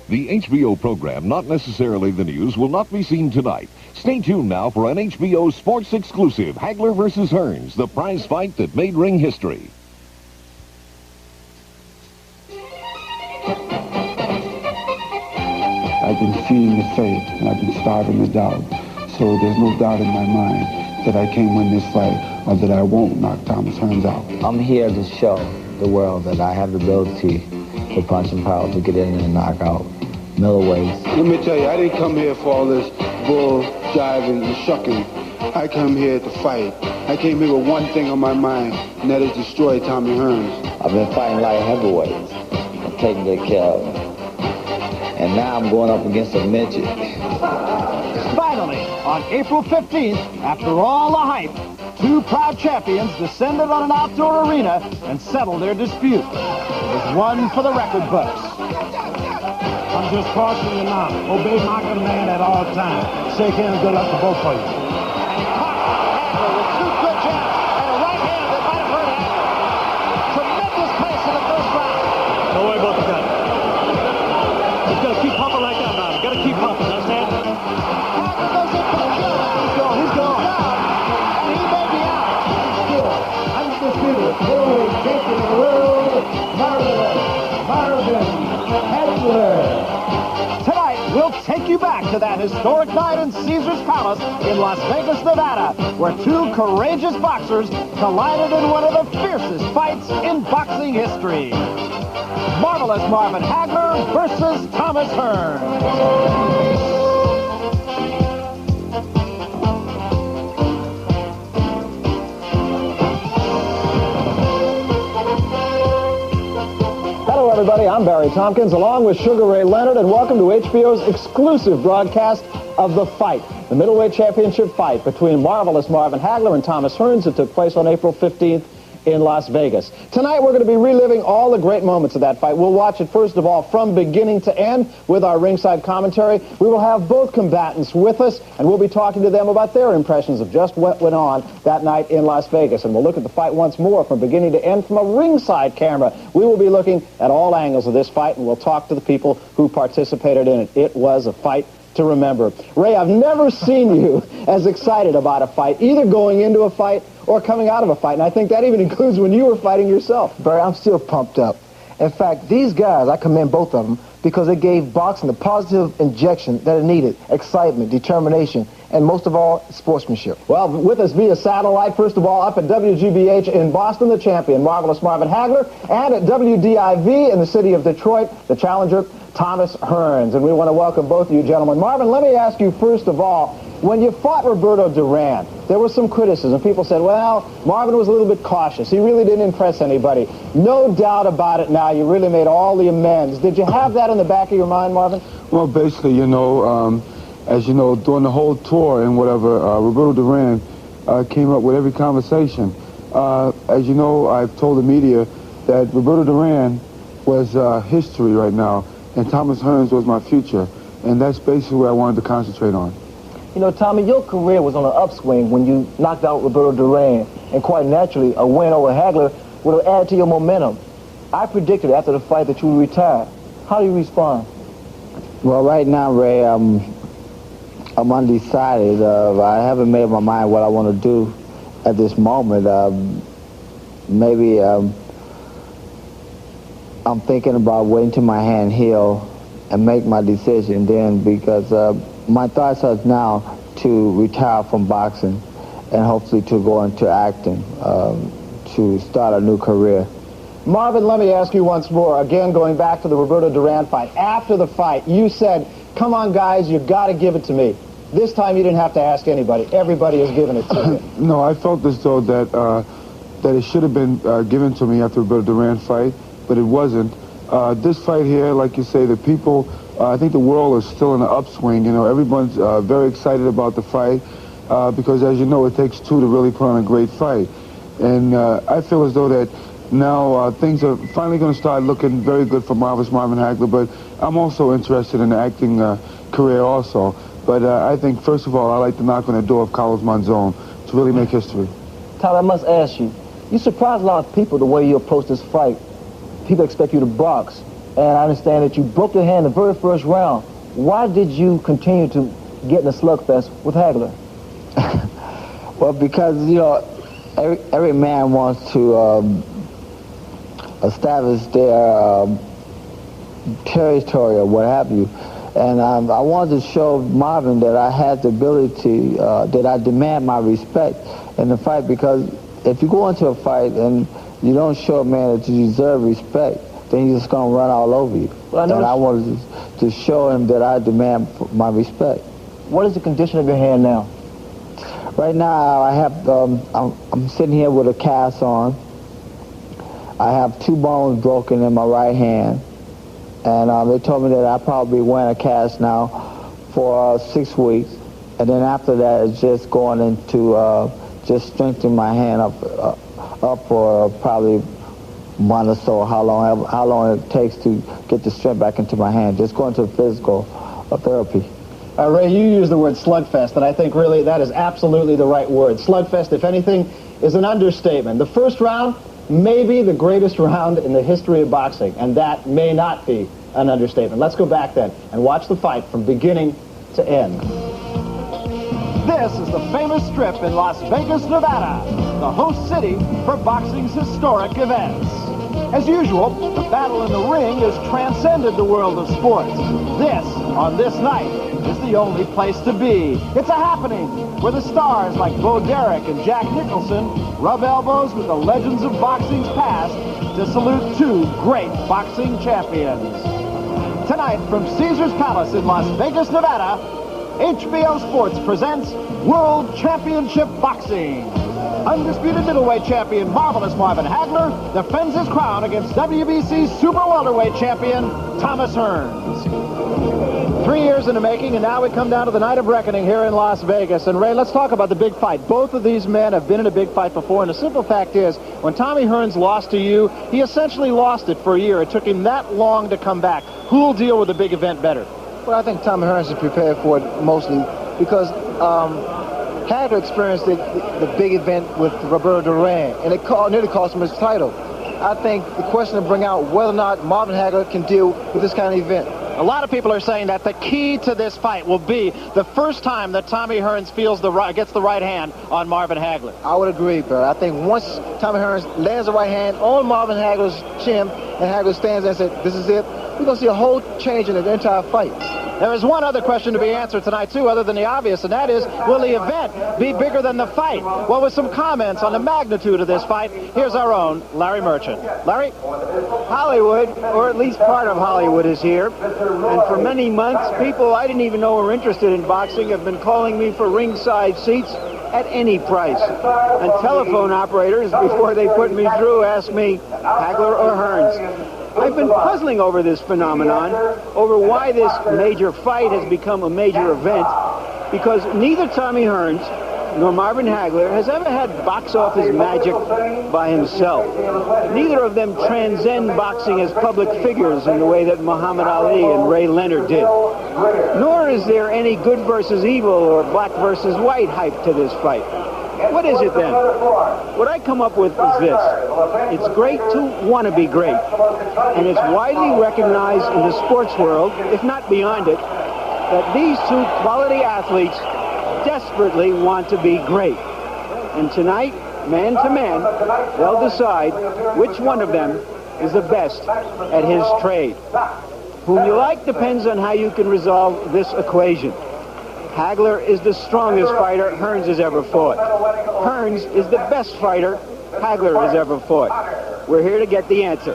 The HBO program, not necessarily the news, will not be seen tonight. Stay tuned now for an HBO sports exclusive, Hagler versus Hearns, the prize fight that made ring history. I've been feeding the faith, and I've been starving the doubt. So there's no doubt in my mind that I can't win this fight, or that I won't knock Thomas Hearns out. I'm here to show the world that I have the ability for punching power to get in and knock out middleweights. Let me tell you, I didn't come here for all this bull jiving and shucking. I come here to fight. I came here with one thing on my mind, and that is destroy Tommy Hearns. I've been fighting light heavyweights and taking good care of them. And now I'm going up against a midget. Finally, on April 15th, after all the hype, two proud champions descended on an outdoor arena and settled their dispute. It was one for the record books. I'm just cautioning you now. Obey my command at all times. Shake hands, good luck to both of you. Hagler with two good jabs and a right hand that might have hurt Hagler. Tremendous pace in the first round. Don't worry about the gun. He's got to keep pumping like that, man. Got to keep pumping, understand? Hagler goes in for the kill now. He's going. And he may be out. Undisputed heavyweight champion of the world, Marvin Hagler. Tonight, we'll take you back to that historic night in Caesar's Palace in Las Vegas, Nevada, where two courageous boxers collided in one of the fiercest fights in boxing history. Marvelous Marvin Hagler versus Thomas Hearns. Hello, everybody. I'm Barry Tompkins, along with Sugar Ray Leonard, and welcome to HBO's exclusive broadcast of The Fight, the middleweight championship fight between marvelous Marvin Hagler and Thomas Hearns that took place on April 15th in Las Vegas. Tonight, we're going to be reliving all the great moments of that fight. We'll watch it, first of all, from beginning to end with our ringside commentary. We will have both combatants with us, and we'll be talking to them about their impressions of just what went on that night in Las Vegas. And we'll look at the fight once more from beginning to end from a ringside camera. We will be looking at all angles of this fight, and we'll talk to the people who participated in it. It was a fight to remember. Ray, I've never seen you as excited about a fight, either going into a fight or coming out of a fight, and I think that even includes when you were fighting yourself. Barry, I'm still pumped up. In fact, these guys, I commend both of them because they gave boxing the positive injection that it needed: excitement, determination, and most of all, sportsmanship. Well, with us via satellite, first of all, up at WGBH in Boston, the champion, marvelous Marvin Hagler, and at WDIV in the city of Detroit, the challenger, Thomas Hearns. And we want to welcome both of you gentlemen. Marvin, let me ask you first of all, when you fought Roberto Duran, there was some criticism. People said, well, Marvin was a little bit cautious. He really didn't impress anybody. No doubt about it now, you really made all the amends. Did you have that in the back of your mind, Marvin? Well, basically, you know, as you know, during the whole tour and whatever, Roberto Duran came up with every conversation. As you know, I've told the media that Roberto Duran was history right now, and Thomas Hearns was my future, and that's basically what I wanted to concentrate on. You know, Tommy, your career was on an upswing when you knocked out Roberto Duran, and quite naturally, a win over Hagler would have added to your momentum. I predicted after the fight that you would retire. How do you respond? Well, right now, Ray, I'm undecided. I haven't made up my mind what I want to do at this moment. Maybe I'm thinking about waiting till my hand heal and make my decision then, because my thoughts are now to retire from boxing and hopefully to go into acting, to start a new career. Marvin, let me ask you once more, again going back to the Roberto Duran fight. After the fight, you said, come on guys, you got to give it to me. This time you didn't have to ask anybody. Everybody has given it to you. No, I felt as though that it should have been given to me after the Roberto Duran fight, but it wasn't. This fight here, like you say, the people, I think the world is still in an upswing. You know, everyone's very excited about the fight because, as you know, it takes two to really put on a great fight. And I feel as though that now things are finally going to start looking very good for Marvin Hagler, but I'm also interested in the acting career also. But I think, first of all, I like to knock on the door of Carlos Monzon to really make history. Tom, I must ask you, you surprised a lot of people the way you approached this fight. People expect you to box. and I understand that you broke your hand the very first round. Why did you continue to get in a slugfest with Hagler? Well, because, you know, every man wants to establish their territory or what have you. And I wanted to show Marvin that I had the ability, that I demand my respect in the fight, because if you go into a fight and you don't show a man that you deserve respect, then he's just going to run all over you. Well, and I wanted to show him that I demand my respect. What is the condition of your hand now? Right now, I have, I'm sitting here with a cast on. I have 2 bones broken in my right hand. And they told me that I'll probably be wearing a cast now for 6 weeks. And then after that, it's just going into just strengthening my hand up for probably 1 or so, how long it takes to get the strength back into my hand. Just going to physical therapy. Ray, you use the word slugfest, and I think really that is absolutely the right word. Slugfest, if anything, is an understatement. The first round may be the greatest round in the history of boxing, and that may not be an understatement. Let's go back then and watch the fight from beginning to end. This is the famous strip in Las Vegas, Nevada, the host city for boxing's historic events. As usual, the battle in the ring has transcended the world of sports. This, on this night, is the only place to be. It's a happening where the stars like Bo Derek and Jack Nicholson rub elbows with the legends of boxing's past to salute 2 great boxing champions. Tonight, from Caesars Palace in Las Vegas, Nevada, HBO Sports presents World Championship Boxing. Undisputed middleweight champion Marvelous Marvin Hagler defends his crown against WBC super welterweight champion Thomas Hearns. 3 years in the making, and now we come down to the night of reckoning here in Las Vegas. And Ray, let's talk about the big fight. Both of these men have been in a big fight before, and the simple fact is, when Tommy Hearns lost to you, he essentially lost it for a year. It took him that long to come back. Who'll deal with the big event better? Well, I think Tommy Hearns is prepared for it mostly because Hagler experienced the big event with Roberto Duran, and it nearly cost him his title. I think the question to bring out whether or not Marvin Hagler can deal with this kind of event. A lot of people are saying that the key to this fight will be the first time that Tommy Hearns gets the right hand on Marvin Hagler. I would agree, Barry. I think once Tommy Hearns lands the right hand on Marvin Hagler's chin and Hagler stands there and says, this is it, we're going to see a whole change in the entire fight. There is one other question to be answered tonight, too, other than the obvious, and that is, will the event be bigger than the fight? Well, with some comments on the magnitude of this fight, here's our own Larry Merchant. Larry? Hollywood, or at least part of Hollywood, is here. And for many months, people I didn't even know were interested in boxing have been calling me for ringside seats at any price. And telephone operators, before they put me through, asked me, Hagler or Hearns? I've been puzzling over this phenomenon, over why this major fight has become a major event, because neither Tommy Hearns nor Marvin Hagler has ever had box office magic by himself. Neither of them transcend boxing as public figures in the way that Muhammad Ali and Ray Leonard did. Nor is there any good versus evil or black versus white hype to this fight. What is it then? What I come up with is this. It's great to want to be great. And it's widely recognized in the sports world, if not beyond it, that these 2 quality athletes desperately want to be great. And tonight, man to man, they'll decide which one of them is the best at his trade. Whom you like depends on how you can resolve this equation. Hagler is the strongest fighter Hearns has ever fought. Hearns is the best fighter Hagler has ever fought. We're here to get the answer.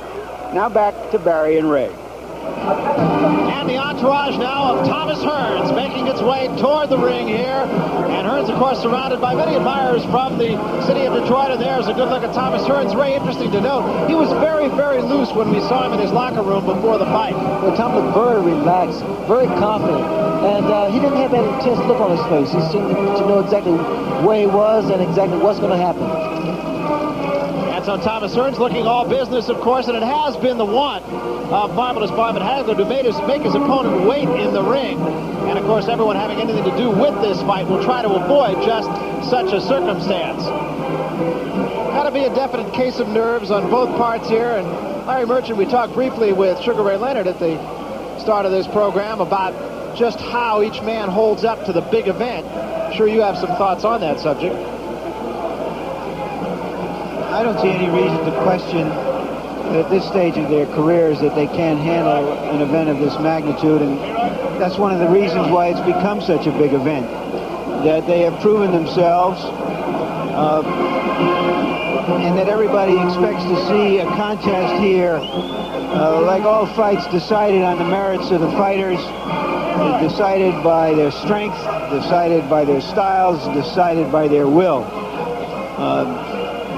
Now back to Barry and Ray. And the entourage now of Thomas Hearns making its way toward the ring here. And Hearns, of course, surrounded by many admirers from the city of Detroit. And there's a good look at Thomas Hearns. Ray, interesting to note, he was very, very loose when we saw him in his locker room before the fight. Well, Tom looked very relaxed, very confident. And he didn't have that intense look on his face. He seemed to know exactly where he was and exactly what's going to happen. And so Thomas Hearns looking all business, of course, and it has been the want of Marvelous Marvin Hagler to make his opponent wait in the ring. And, of course, everyone having anything to do with this fight will try to avoid just such a circumstance. Got to be a definite case of nerves on both parts here, and Larry Merchant, we talked briefly with Sugar Ray Leonard at the start of this program about just how each man holds up to the big event. I'm sure you have some thoughts on that subject. I don't see any reason to question at this stage of their careers that they can't handle an event of this magnitude, and that's one of the reasons why it's become such a big event, that they have proven themselves, and that everybody expects to see a contest here, like all fights, decided on the merits of the fighters, decided by their strength, decided by their styles, decided by their will.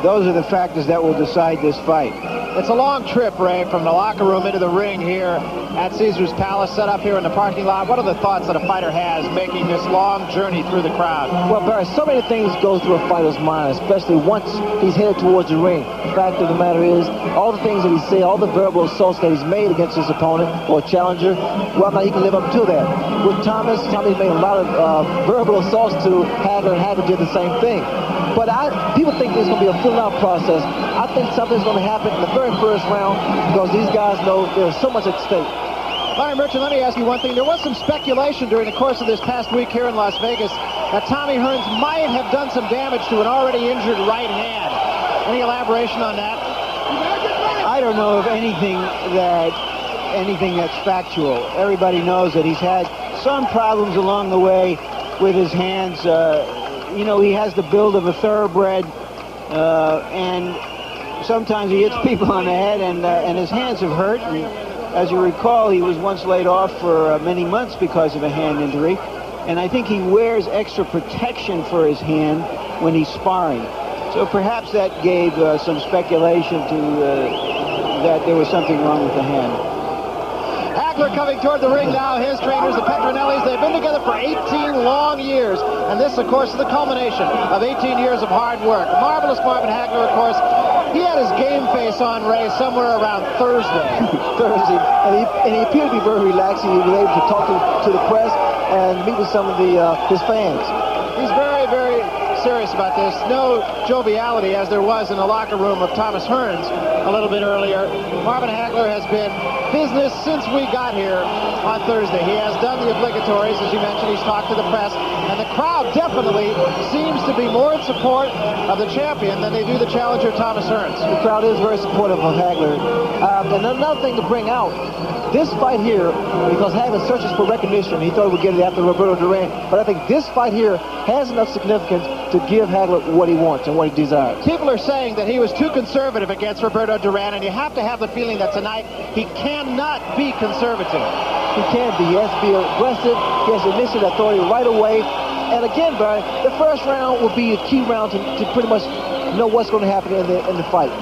Those are the factors that will decide this fight. It's a long trip, Ray, from the locker room into the ring here at Caesar's Palace, set up here in the parking lot. What are the thoughts that a fighter has making this long journey through the crowd? Well, Barry, so many things go through a fighter's mind, especially once he's headed towards the ring. The fact of the matter is, all the things that he said, all the verbal assaults that he's made against his opponent or challenger, whether or not he can live up to that. With Tommy made a lot of verbal assaults to Hagler, and Hagler did the same thing. But people think there's going to be a fill-out process. I think something's going to happen in the very first round because these guys know there's so much at stake. Larry Merchant, let me ask you one thing. There was some speculation during the course of this past week here in Las Vegas that Tommy Hearns might have done some damage to an already injured right hand. Any elaboration on that? I don't know of anything that's factual. Everybody knows that he's had some problems along the way with his hands. You know, he has the build of a thoroughbred, and sometimes he hits people on the head, and his hands have hurt. And as you recall, he was once laid off for many months because of a hand injury, and I think he wears extra protection for his hand when he's sparring. So perhaps that gave some speculation to that there was something wrong with the hand. Hagler coming toward the ring now. His trainers, the Petronellis, they've been together for 18 long years. And this, of course, is the culmination of 18 years of hard work. Marvelous Marvin Hagler, of course, he had his game face on, Ray, somewhere around Thursday. And he appeared to be very relaxed. He was able to talk to the press and meet with some of his fans. He's very, very serious about this. No joviality as there was in the locker room of Thomas Hearns a little bit earlier. Marvin Hagler has been business since we got here on Thursday. He has done the obligatories, as you mentioned. He's talked to the press, and the crowd definitely seems to be more in support of the champion than they do the challenger, Thomas Hearns. The crowd is very supportive of Hagler. And another thing to bring out, this fight here, because Hagler searches for recognition, he thought he would get it after Roberto Duran, but I think this fight here has enough significance to give Hagler what he wants and what he desires. People are saying that he was too conservative against Roberto Duran, and you have to have the feeling that tonight he cannot be conservative. He can't be. He has to be aggressive. He has to initiate authority right away. And again, Barry, the first round will be a key round to pretty much know what's going to happen in the fight.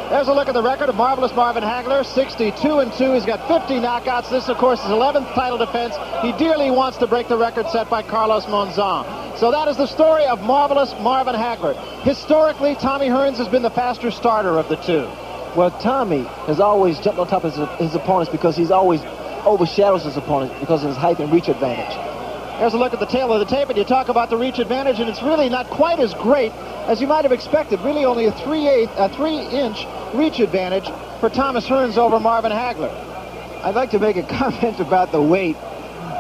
There's a look at the record of Marvelous Marvin Hagler, 62-2. He's got 50 knockouts. This, of course, is his 11th title defense. He dearly wants to break the record set by Carlos Monzon. So that is the story of Marvelous Marvin Hagler. Historically, Tommy Hearns has been the faster starter of the two. Well, Tommy has always jumped on top of his opponents because he's always overshadows his opponents because of his height and reach advantage. Here's a look at the tail of the tape, and you talk about the reach advantage, and it's really not quite as great as you might have expected. Really only a 3-inch reach advantage for Thomas Hearns over Marvin Hagler. I'd like to make a comment about the weight.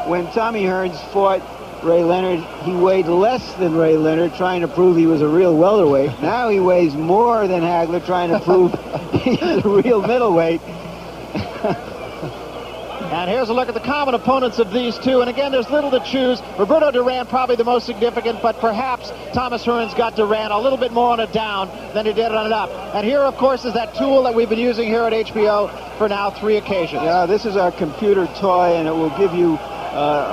When Tommy Hearns fought Ray Leonard, he weighed less than Ray Leonard, trying to prove he was a real welterweight. Now he weighs more than Hagler, trying to prove he's a real middleweight. And here's a look at the common opponents of these two. And again, there's little to choose. Roberto Duran probably the most significant, but perhaps Thomas Hearns got Duran a little bit more on a down than he did on an up. And here, of course, is that tool that we've been using here at HBO for now 3 occasions. Yeah, this is our computer toy, and it will give you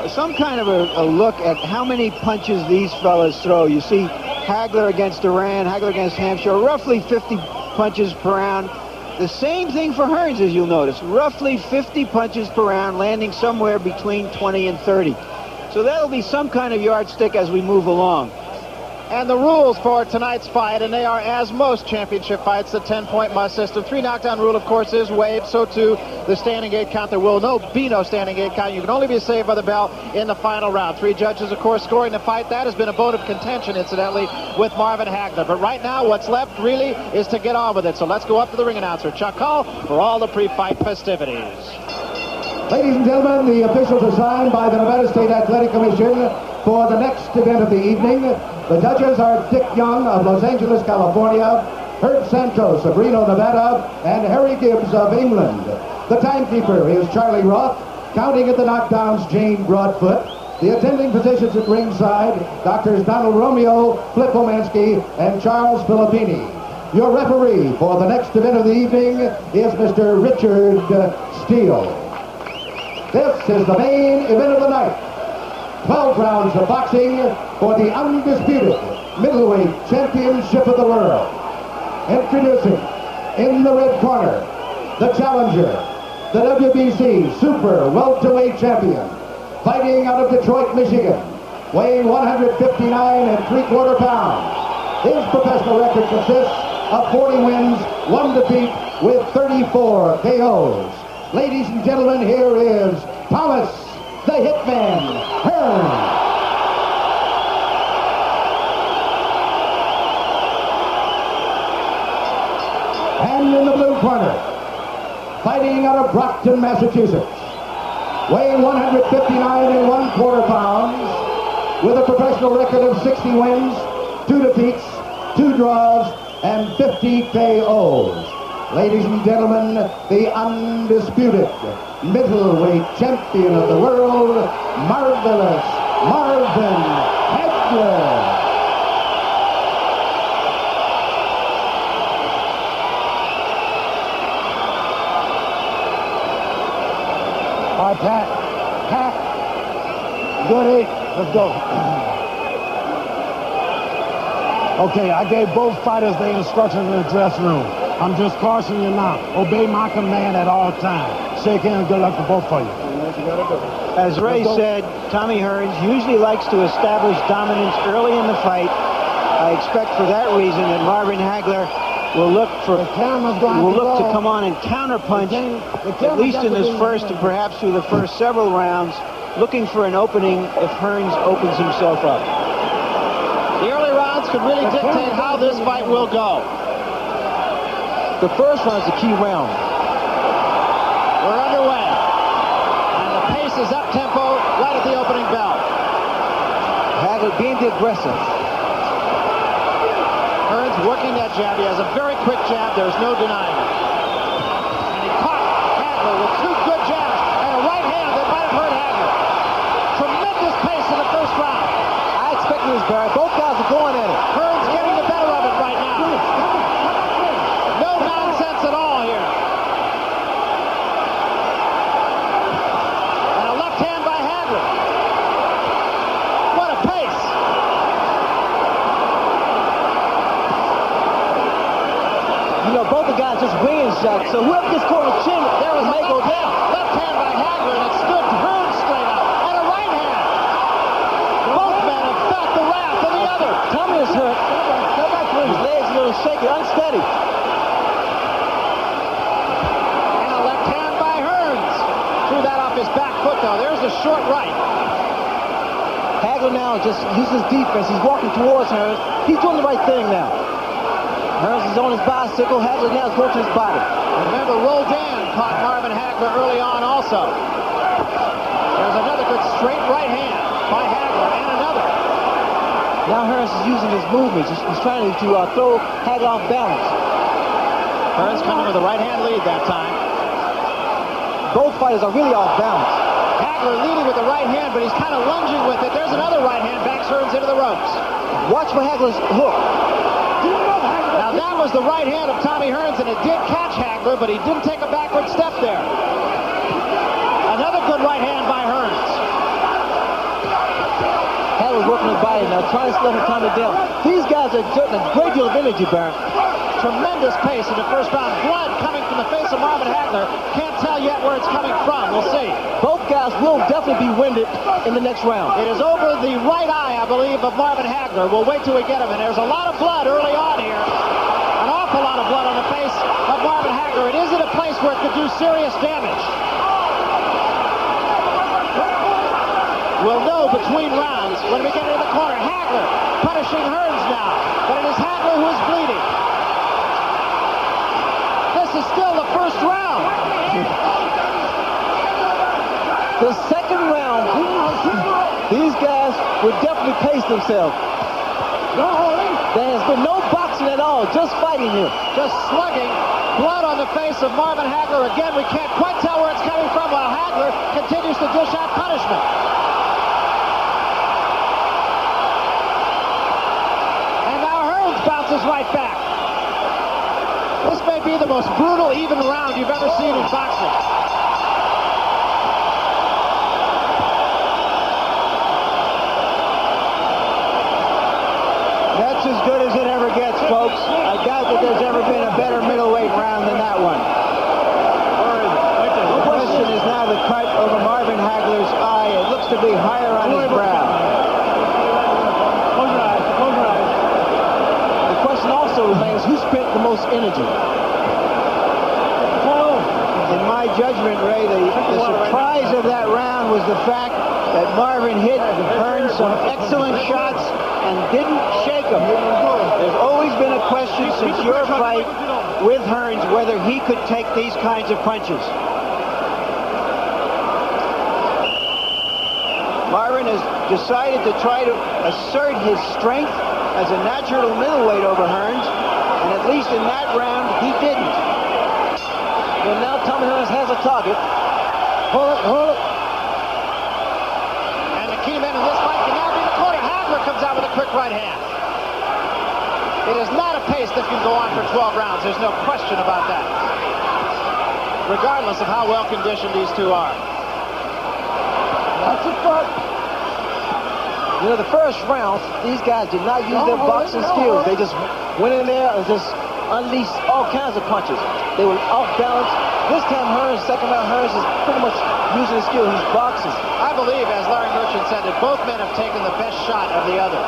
some kind of a look at how many punches these fellas throw. You see Hagler against Duran, Hagler against Hampshire, roughly 50 punches per round. The same thing for Hearns, as you'll notice. Roughly 50 punches per round, landing somewhere between 20 and 30. So that'll be some kind of yardstick as we move along. And the rules for tonight's fight, and they are as most championship fights, the 10-point must system. 3 knockdown rule, of course, is waived. So too the standing 8 count. There will be no standing 8 count. You can only be saved by the bell in the final round. 3 judges, of course, scoring the fight. That has been a bone of contention, incidentally, with Marvin Hagler. But right now, what's left really is to get on with it. So let's go up to the ring announcer, Chuck Hull, for all the pre-fight festivities. Ladies and gentlemen, the officials assigned by the Nevada State Athletic Commission for the next event of the evening. The judges are Dick Young of Los Angeles, California, Herb Santos of Reno, Nevada, and Harry Gibbs of England. The timekeeper is Charlie Roth, counting at the knockdowns Jane Broadfoot. The attending physicians at ringside, Doctors Donald Romeo, Flip Omansky, and Charles Filippini. Your referee for the next event of the evening is Mr. Richard Steele. This is the main event of the night. 12 rounds of boxing for the undisputed middleweight championship of the world. Introducing, in the red corner, the challenger, the WBC Super Welterweight Champion, fighting out of Detroit, Michigan, weighing 159 3/4 pounds. His professional record consists of 40 wins, 1 defeat, with 34 KOs. Ladies and gentlemen, here is Thomas the Hitman Hearns. And in the blue corner, fighting out of Brockton, Massachusetts, weighing 159 1/4 pounds, with a professional record of 60 wins, 2 defeats, 2 draws, and 50 KOs. Ladies and gentlemen, the undisputed middleweight champion of the world, Marvelous Marvin Hagler. All right, Pat. Goody. Let's go. Okay, I gave both fighters the instructions in the dressing room. I'm just cautioning you now. Obey my command at all times. Shake hands. Good luck to both of you. As Ray said, Tommy Hearns usually likes to establish dominance early in the fight. I expect for that reason that Marvin Hagler will look to come on and counterpunch, at least in this first and perhaps through the first several rounds, looking for an opening if Hearns opens himself up. The early rounds could really dictate how this fight will go. The first round is the key round. We're underway. And the pace is up-tempo right at the opening bell. Hagler being the aggressor. Hearns working that jab. He has a very quick jab. There's no denying it. And he caught Hagler with 2 good jabs and a right hand that might have hurt Hagler. Tremendous pace in the first round. I expected this, Barry. Both guys are going at it. Hearns getting the better of it right now. No nonsense at all here. And a left hand by Hagler. What a pace. You know, both the guys just winging shots, so whoever gets caught on the chin, There was a may go left down. hand. Left hand by Hagler, and it stood Hearns straight up. And a right hand. Both men have felt the wrath of the other. Tommy is hurt. His legs a little shaky, unsteady. And a left hand by Hearns. Threw that off his back foot, though. There's a short right. Hagler now just uses defense. He's walking towards Hearns. He's doing the right thing now. Hearns is on his bicycle. Hagler now is going to his body. Remember, Roldan caught Marvin Hagler early on also. There's another good straight right hand by Hagler, and another. Now Hearns is using his movements. He's trying to throw Hagler off balance. Hearns coming with a right hand lead that time. Both fighters are really off balance. Hagler leading with the right hand, but he's kind of lunging with it. There's another right hand, backs Hearns into the ropes. Watch for Hagler's hook. Now that was the right hand of Tommy Hearns, and it did catch Hagler, but he didn't take a backward step there. Another good right hand by Hearns. Hagler's working his body now, trying to slow him down. These guys are exerting a great deal of energy, Baron. Tremendous pace in the first round. Blood coming from the face of Marvin Hagler. Can't tell yet where it's coming from. We'll see. Both guys will definitely be winded in the next round. It is over the right eye, I believe, of Marvin Hagler. We'll wait till we get him. And there's a lot of blood early on here. An awful lot of blood on the face of Marvin Hagler. It is at a place where it could do serious damage. We'll know between rounds when we get into the corner. Hagler punishing Hearns now. But it is Hagler who is bleeding. This is still the first round. The second round, these guys would definitely pace themselves. There has been no boxing at all, just fighting here. Just slugging. Blood on the face of Marvin Hagler. Again, we can't quite tell where it's coming from while Hagler continues to dish out punishment. And now Hearns bounces right back. This may be the most brutal, even round you've ever seen in boxing. That's as good as it ever gets, folks. I doubt that there's ever been a better middleweight round than that one. The question is now the cut over Marvin Hagler's eye. It looks to be higher on his brow. The question also remains, who spent the most energy? In my judgment, Ray, the surprise of that round was the fact that Marvin hit Hearns some excellent shots and didn't shake him. There's always been a question since your fight with Hearns whether he could take these kinds of punches. Marvin has decided to try to assert his strength as a natural middleweight over Hearns, and at least in that round, he didn't. Well, now Tommy Hearns has a target. Hold it. And the key man in this fight can now be the corner. Hagler comes out with a quick right hand. It is not a pace that can go on for 12 rounds. There's no question about that. Regardless of how well conditioned these two are. That's a fight. You know, the first round, these guys did not use their boxing skills. They just went in there and just unleashed all kinds of punches. They were off balance. This time Hearns, second round, Hearns is pretty much using his skill. He's boxing. I believe, as Larry Merchant said, that both men have taken the best shot of the other.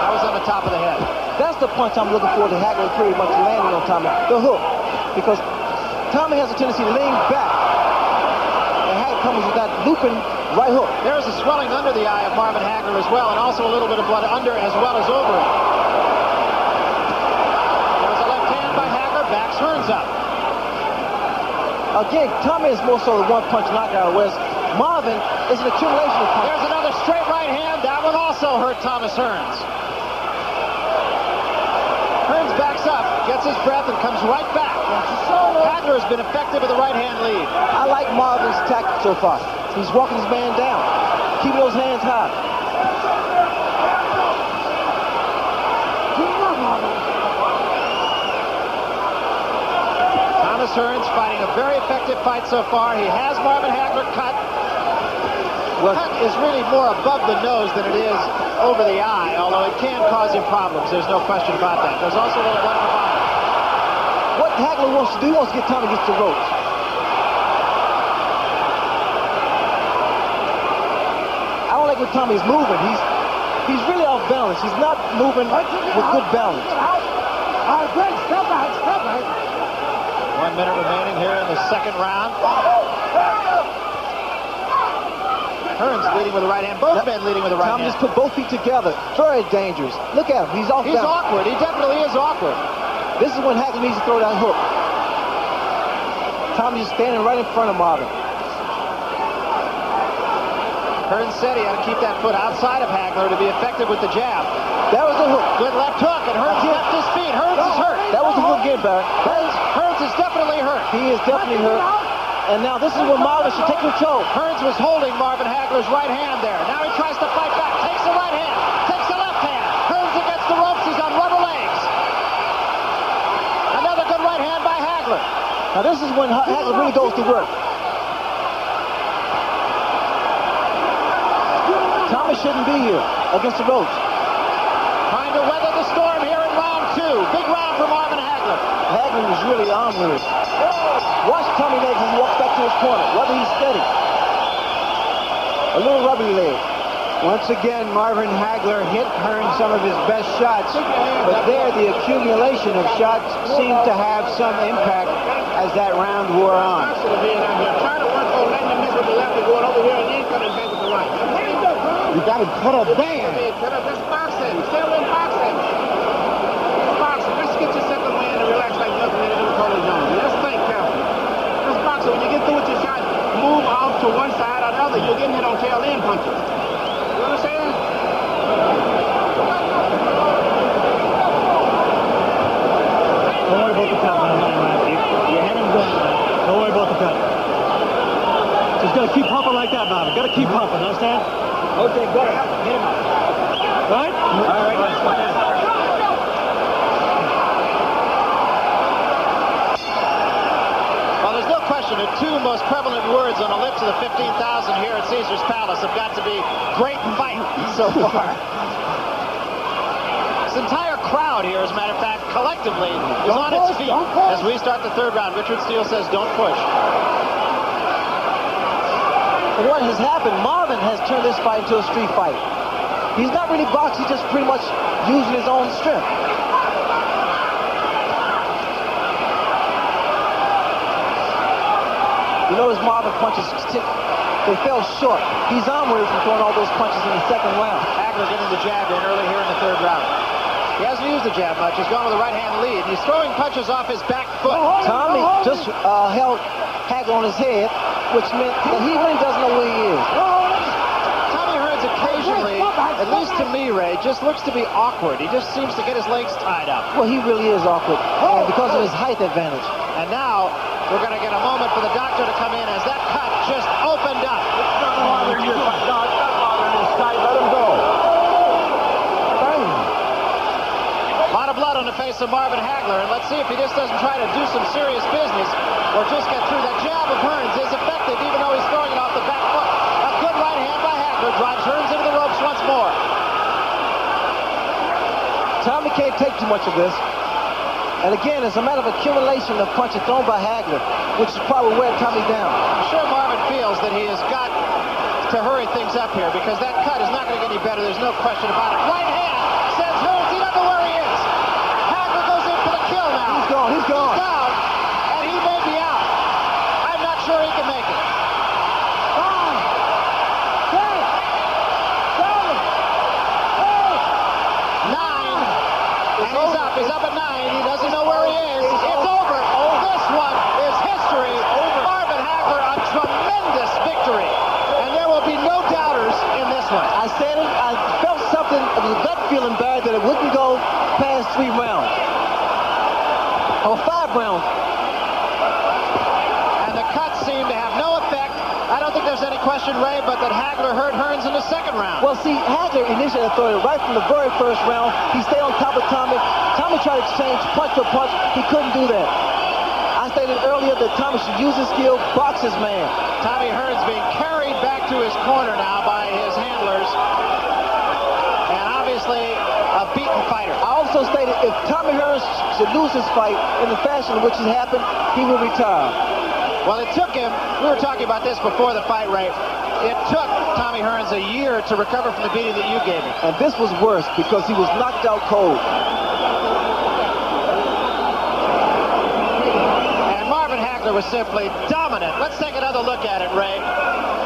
That was on the top of the head. That's the punch I'm looking for to Hagler pretty much landing on Tommy. The hook. Because Tommy has a tendency to lean back. And Hagler comes with that looping right hook. There is a swelling under the eye of Marvin Hagler as well, and also a little bit of blood under as well as over it. There's a left hand by Hagler, backs Hearns up. Again, Tommy is more so the one-punch knockout, whereas Marvin is an accumulation of punches. There's another straight right hand. That one also hurt Thomas Hearns. Hearns backs up, gets his breath, and comes right back. Hagler has been effective with the right-hand lead. I like Marvin's tactic so far. He's walking his man down, keeping those hands high. Thomas Hearns fighting a very effective fight so far. He has Marvin Hagler cut. The cut is really more above the nose than it is over the eye, although it can cause him problems. There's no question about that. There's also a little blood on the bottom. What Hagler wants to do, he wants to get Tommy against the ropes. I don't like when Tommy's moving. He's really off balance. He's not moving with good balance. Great, step back. 1 minute remaining here in the second round. Hearns leading with the right hand. Both men leading with the right Tommy hand. just put both feet together. Very dangerous. Look at him. He's off balance. He's awkward. He definitely is awkward. This is when Hagler needs to throw that hook. Tommy's just standing right in front of Marvin. Hearns said he had to keep that foot outside of Hagler to be effective with the jab. That was the hook. Good left hook, and Hearns left his feet. Hearns is hurt. That was the hook again, Barry. Hearns is definitely hurt. He is definitely hurt. And now this is when Marvin should take control. Hearns was holding Marvin Hagler's right hand there. Now he tries to fight back. Takes the right hand. Takes the left hand. Hearns against the ropes. He's on rubber legs. Another good right hand by Hagler. Now this is when Hagler really goes to work. Tommy shouldn't be here against the ropes. Trying to weather the storm here in round two. Big round for Marvin Hagler. Hagler was really on with it. Watch Tommy legs as he walks back to his corner, whether he's steady. A little rubbery leg. Once again, Marvin Hagler hit Hearns some of his best shots, but there the accumulation of shots seemed to have some impact as that round wore on. You got to cut a band. Cut up this boxing. Stay in boxing. Boxing. Just get your second win and relax like nothing to do with Cody Jones. Just think careful. This boxing, when you get through with your shot, move off to one side or the other. You're getting hit on tail end punches. You understand? Don't worry about the cut, man. Your head is good. Don't worry about the cut. Just got to keep pumping like that, Marvin. Got to keep pumping, understand? Okay, go ahead. Hit him up. Right? All right. Well, there's no question the two most prevalent words on the lips of the 15,000 here at Caesar's Palace have got to be great fight so far. This entire crowd here, as a matter of fact, collectively is on its feet as we start the third round. Richard Steele says don't push. What has happened, Marvin has turned this fight into a street fight. He's not really boxing, he's just pretty much using his own strength. You notice Marvin punches, they fell short. He's on with it from throwing all those punches in the second round. Hagler getting the jab in early here in the third round. He hasn't used the jab much. He's gone with a right-hand lead. He's throwing punches off his back foot. Tommy just held Hagler on his head, which meant that he really doesn't know where he is. Tommy Hearns occasionally, at least to me, Ray, just looks to be awkward. He just seems to get his legs tied up. Well, he really is awkward because of his height advantage. And now we're going to get a moment for the doctor to come in as that cut just opened up. Let him go. A lot of blood on the face of Marvin Hagler, and let's see if he just doesn't try to do some serious business or just get through. That jab of Hearns is effective, even though he's throwing it off the back foot. A good right hand by Hagler drives Hearns into the ropes once more. Tommy can't take too much of this. And again, it's a matter of accumulation of punches thrown by Hagler, which is probably wearing Tommy down. I'm sure Marvin feels that he has got to hurry things up here because that cut is not going to get any better. There's no question about it. Right hand says Hearns. He doesn't know where he is. Hagler goes in for the kill now. He's gone. He's gone. He's down, and he may be out. I'm not sure he can make it. 9, and he's up. He's up at 9. He doesn't know where he is. It's over. This one is history. Marvin Hagler, a tremendous victory. And there will be no doubters in this one. I said it. I felt something, a gut feeling bad that it wouldn't go past 3 rounds. Or 5 rounds. And the cuts seem to have no effect. I don't think there's any question, Ray, but that Hagler hurt Hearns in the second round. Well, see, Hagler initially authority right from the very first round. He stayed on top of Tommy. Tommy tried to exchange punch for punch. He couldn't do that. I stated earlier that Tommy should use his skill, box his man. Tommy Hearns being carried back to his corner now by his handlers. And obviously a beaten fighter. I also stated if Tommy Hearns should lose his fight in the fashion in which it happened, he will retire. Well, it took him, we were talking about this before the fight, Ray. It took Tommy Hearns a year to recover from the beating that you gave him. And this was worse because he was knocked out cold. And Marvin Hagler was simply dominant. Let's take another look at it, Ray.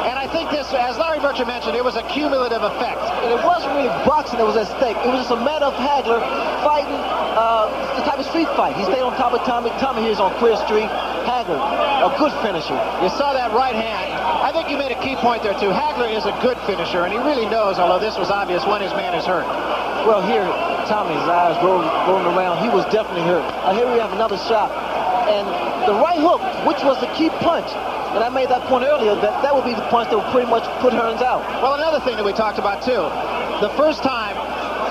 And I think this, as Larry Bircher mentioned, it was a cumulative effect. And it wasn't really boxing that was at stake. It was just a matter of Hagler fighting the type of street fight. He stayed on top of Tommy. Tommy here is on Queer Street. Hagler, a good finisher. You saw that right hand. I think you made a key point there, too. Hagler is a good finisher, and he really knows, although this was obvious, when his man is hurt. Well, here, Tommy's eyes rolling around. He was definitely hurt. Here we have another shot. And the right hook, which was the key punch, and I made that point earlier, that would be the punch that would pretty much put Hearns out. Well, another thing that we talked about, too, the first time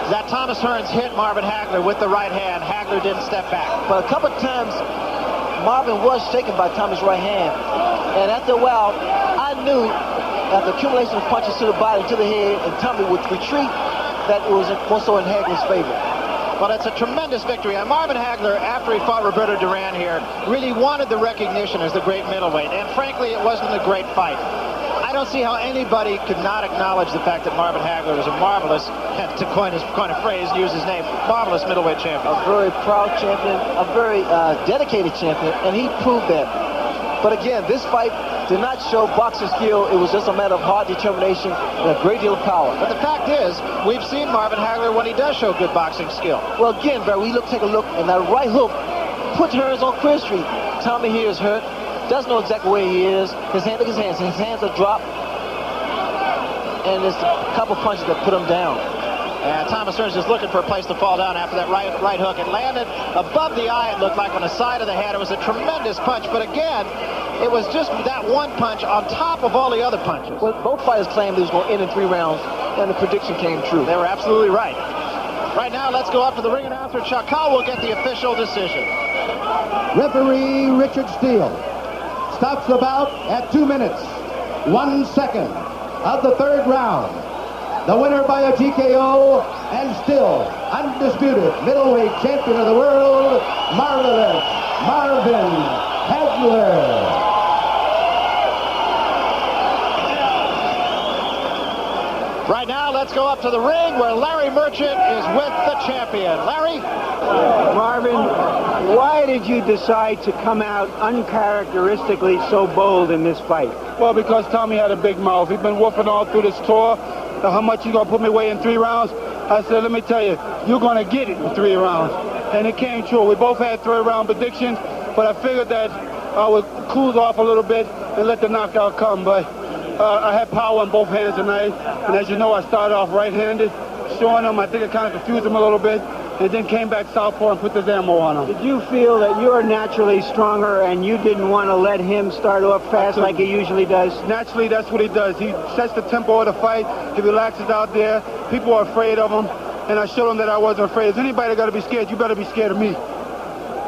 that Thomas Hearns hit Marvin Hagler with the right hand, Hagler didn't step back. But a couple of times, Marvin was shaken by Tommy's right hand. And after a while, I knew after accumulation of punches to the body, to the head, and Tommy would retreat, that it was more so in Hagler's favor. Well, it's a tremendous victory. And Marvin Hagler, after he fought Roberto Duran here, really wanted the recognition as the great middleweight. And frankly, it wasn't a great fight. I don't see how anybody could not acknowledge the fact that Marvin Hagler was a marvelous, to coin a phrase, use his name, marvelous middleweight champion. A very proud champion, a very dedicated champion, and he proved that. But again, this fight did not show boxing skill. It was just a matter of hard determination and a great deal of power. But the fact is, we've seen Marvin Hagler when he does show good boxing skill. Well, again, Barry, take a look, and that right hook put Hearns on Chris Street. Tommy here is hurt. Doesn't know exactly where he is. His hands are dropped. And it's a couple punches that put him down. And Thomas Hearns is looking for a place to fall down after that right hook. It landed above the eye, it looked like, on the side of the head. It was a tremendous punch, but again, it was just that one punch on top of all the other punches. Well, both fighters claimed it was going to end in 3 rounds, and the prediction came true. They were absolutely right. Right now, let's go up to the ring announcer. Chakal will get the official decision. Referee Richard Steele stops the bout at 2 minutes, 1 second of the 3rd round. The winner by a TKO and still undisputed middleweight champion of the world, Marvelous Marvin Hagler. Right now, let's go up to the ring where Larry Merchant is with the champion. Larry? Marvin, why did you decide to come out uncharacteristically so bold in this fight? Well, because Tommy had a big mouth. He's been woofing all through this tour. How much you gonna put me away in 3 rounds? I said, let me tell you, you're gonna get it in 3 rounds. And it came true. We both had 3rd round predictions, but I figured that I would cool off a little bit and let the knockout come. But I had power in both hands tonight. And as you know, I started off right-handed, showing him. I think it kind of confused him a little bit. And then came back southpaw and put this ammo on him. Did you feel that you're naturally stronger and you didn't want to let him start off fast like he usually does? Naturally, that's what he does. He sets the tempo of the fight. He relaxes out there. People are afraid of him. And I showed him that I wasn't afraid. If anybody got to be scared, you better be scared of me.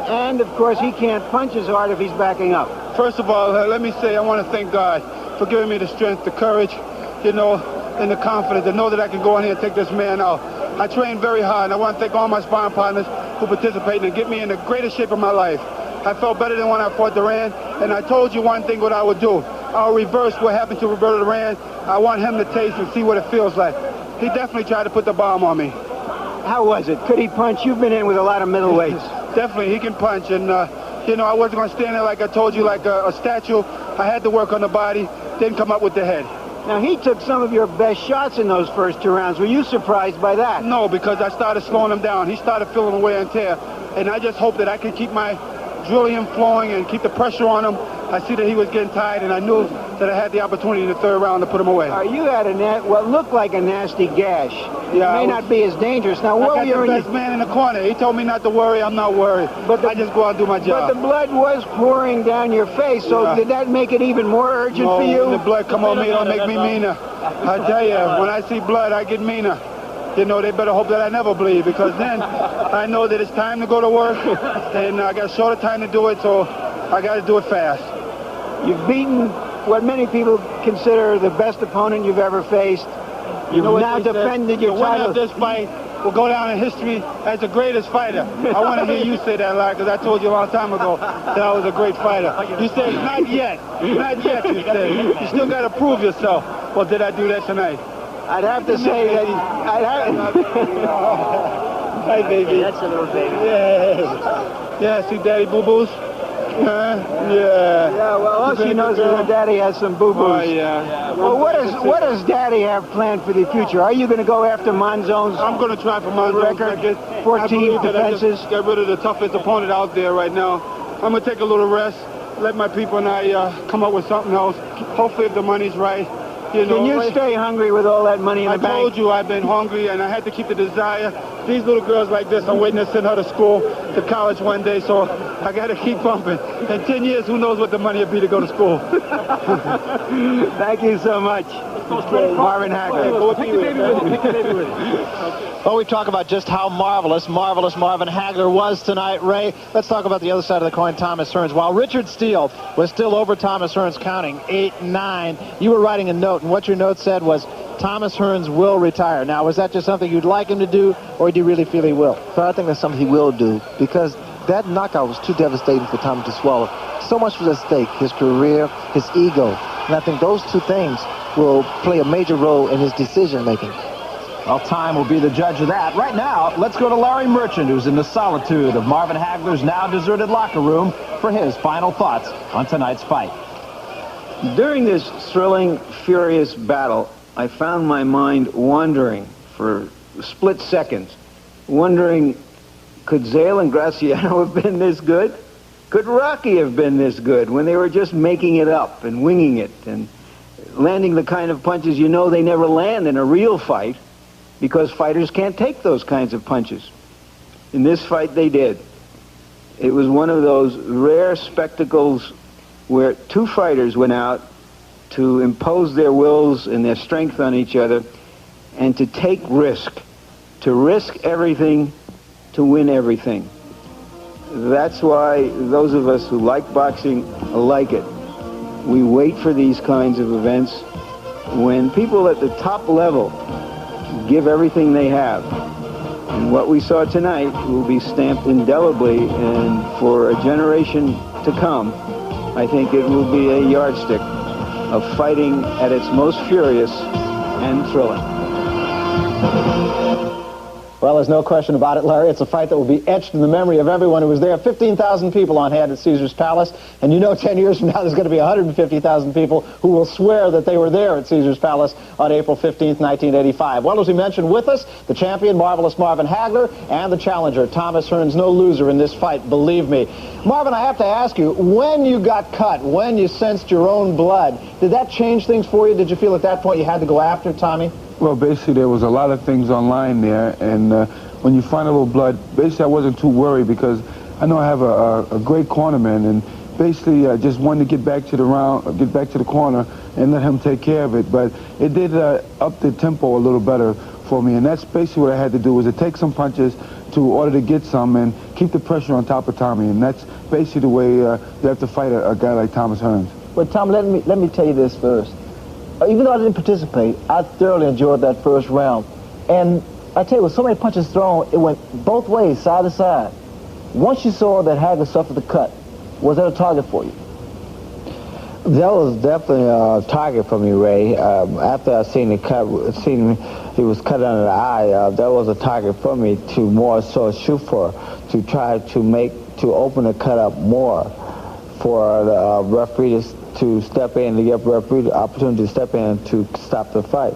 And, of course, he can't punch as hard if he's backing up. First of all, let me say I want to thank God for giving me the strength, the courage, you know, and the confidence to know that I can go in here and take this man out. I trained very hard, and I want to thank all my sparring partners who participated and get me in the greatest shape of my life. I felt better than when I fought Duran, and I told you one thing what I would do. I'll reverse what happened to Roberto Duran. I want him to taste and see what it feels like. He definitely tried to put the bomb on me. How was it? Could he punch? You've been in with a lot of middleweights. Definitely, he can punch, and you know, I wasn't going to stand there like I told you, like a statue. I had to work on the body, didn't come up with the head. Now, he took some of your best shots in those first 2 rounds. Were you surprised by that? No, because I started slowing him down. He started feeling the wear and tear. And I just hope that I could keep my drilling flowing and keep the pressure on him. I see that he was getting tired, and I knew that I had the opportunity in the 3rd round to put him away. You had what looked like a nasty gash. Yeah, it may not be as dangerous. Now, what were the best man in the corner. He told me not to worry. I'm not worried. But I just go out and do my job. But the blood was pouring down your face, so did that make it even more urgent for you? The blood come on me, don't make me meaner. I tell you, when I see blood, I get meaner. You know, they better hope that I never bleed, because then I know that it's time to go to work, and I got shorter time to do it, so I got to do it fast. You've beaten what many people consider the best opponent you've ever faced. You've now defended your title. The winner of this fight will go down in history as the greatest fighter. I want to hear you say that a lot, because I told you a long time ago that I was a great fighter. You said, not yet. Not yet, you said. You still got to prove yourself. Well, did I do that tonight? I'd have to say that Hi, baby. That's a little baby. Yeah. Yeah, see Daddy Boo-Boos? Yeah. Yeah, well, all she knows is her daddy has some boo-boos. Oh, yeah. Well, what does Daddy have planned for the future? Are you going to go after Monzone's I'm going to try for Monzone's record. 14 defenses. Get rid of the toughest opponent out there right now. I'm going to take a little rest, let my people and I come up with something else. Hopefully, if the money's right. You know, can you stay hungry with all that money in the bank? I told you I've been hungry, and I had to keep the desire. These little girls like this, I'm waiting to send her to school, to college one day, so I got to keep pumping. In 10 years, who knows what the money will be to go to school. Thank you so much. Marvin Hagler. Well, we talk about just how marvelous Marvin Hagler was tonight, Ray. Let's talk about the other side of the coin, Thomas Hearns. While Richard Steele was still over Thomas Hearns counting 8-9, you were writing a note, and what your note said was, Thomas Hearns will retire. Now, is that just something you'd like him to do, or do you really feel he will? But I think that's something he will do, because that knockout was too devastating for Tommy to swallow. So much was at stake, his career, his ego. And I think those two things will play a major role in his decision-making. Well, time will be the judge of that. Right now, let's go to Larry Merchant, who's in the solitude of Marvin Hagler's now deserted locker room, for his final thoughts on tonight's fight. During this thrilling, furious battle, I found my mind wandering for split seconds, wondering, could Zale and Graciano have been this good? Could Rocky have been this good when they were just making it up and winging it and landing the kind of punches you know they never land in a real fight, because fighters can't take those kinds of punches? In this fight, they did. It was one of those rare spectacles where two fighters went out to impose their wills and their strength on each other and to take risk, to risk everything, to win everything. That's why those of us who like boxing like it. We wait for these kinds of events when people at the top level give everything they have. And what we saw tonight will be stamped indelibly, and for a generation to come, I think it will be a yardstick of fighting at its most furious and thrilling. Well, there's no question about it, Larry. It's a fight that will be etched in the memory of everyone who was there. 15,000 people on hand at Caesar's Palace. And you know 10 years from now there's going to be 150,000 people who will swear that they were there at Caesar's Palace on April 15th, 1985. Well, as we mentioned with us, the champion, Marvelous Marvin Hagler, and the challenger, Thomas Hearns. No loser in this fight, believe me. Marvin, I have to ask you, when you got cut, when you sensed your own blood, did that change things for you? Did you feel at that point you had to go after Tommy? Well, basically, there was a lot of things online there, and when you find a little blood, basically, I wasn't too worried because I know I have a great cornerman, and basically, I just wanted to get back to the round, get back to the corner, and let him take care of it. But it did up the tempo a little better for me, and that's basically what I had to do, was to take some punches to order to get some and keep the pressure on top of Tommy, and that's basically the way you have to fight a guy like Thomas Hearns. But Tom, let me tell you this first. Even though I didn't participate, I thoroughly enjoyed that first round. And I tell you, with so many punches thrown, it went both ways, side to side. Once you saw that Hagler suffered the cut, was that a target for you? That was definitely a target for me, Ray. After I seen the cut, he was cut under the eye. That was a target for me to more so shoot for, to try to open the cut up more for the referee to step in, to give referee the opportunity to step in to stop the fight.